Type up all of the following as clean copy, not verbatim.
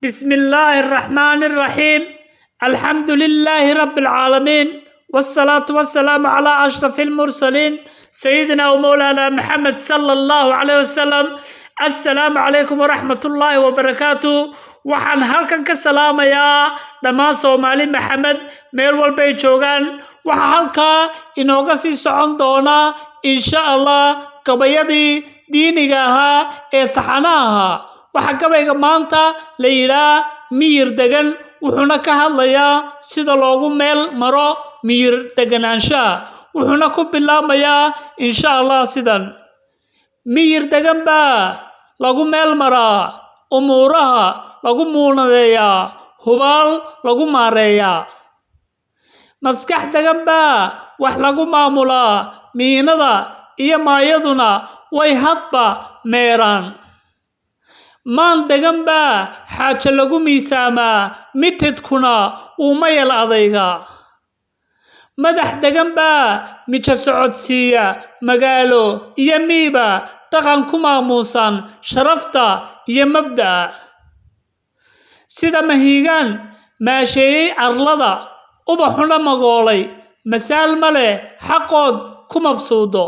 بسم الله الرحمن الرحيم. الحمد لله رب العالمين، والصلاة والسلام على أشرف المرسلين سيدنا ومولانا محمد صلى الله عليه وسلم. السلام عليكم ورحمة الله وبركاته. waxaan halkan ka salaamayaa dhammaan Soomaali Maxamed meel walba ay joogaan. waxa halka inooga sii socon doona insha Allah gabayadii diiniga ahaa ee saxanaha. waxa gabayga maanta la yiraahdo miyir degan, wuxuuna ka hadlayaa sida loogu meel maro miyir deganaanshaha. wuxuuna ku bilaamayaa insha Allah sidan: miyir degan baa lagu meel maraa, umuuraha lagu muunadeeyaa, hubaal lagu maareeyaa. maskax degan baa wax lagu maamulaa, miinada iyo maayaduna way hadba meeraan. maan degan baa xaajo lagu miisaamaa, mitidkuna uu mayal adayga. madax degan baa mija socodsiiya, magaalo iyo miiba dhaqan ku maamuusan sharafta iyo mabda'a. sida mahiigaan maasheeyey arlada, ubaxuna magoolay, masaal male xaqood ku mabsuudo.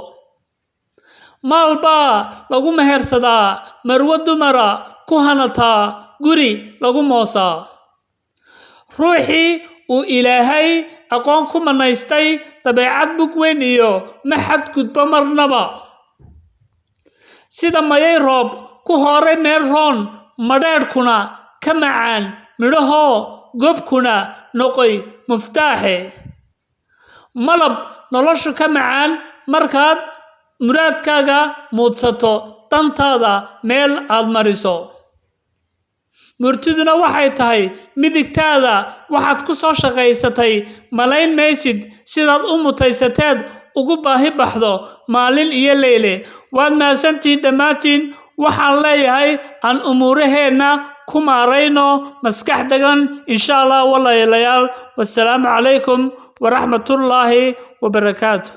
maal baa lagu mehersadaa, marwo dumara ku hanataa, guri lagu moosaa. ruuxii uu ilaahay aqoon ku manaystay, dabeecad bug weyn iyo maxad gudbo marnaba. sida mayay roob ku horay meel roon, madheedhkuna ka macaan midhahoo gobkuna noqoy muftaaxe. malab noloshu ka macaan markaad muraadkaaga muudsato, dantaada meel aad mariso. murtiduna waxay tahay midigtaada waxaad ku soo shaqaysatay, malayn maysid sidaad u mutaysateed ugu baahi baxdo maalin iyo leyle. waad mahadsantihiin dhammaantiin. waxaan leeyahay aan umuuraheenna ku maarayno maskax degan insha Allah. walaalayaal, wassalaamu calaykum waraxmatullaahi wabarakaatuh.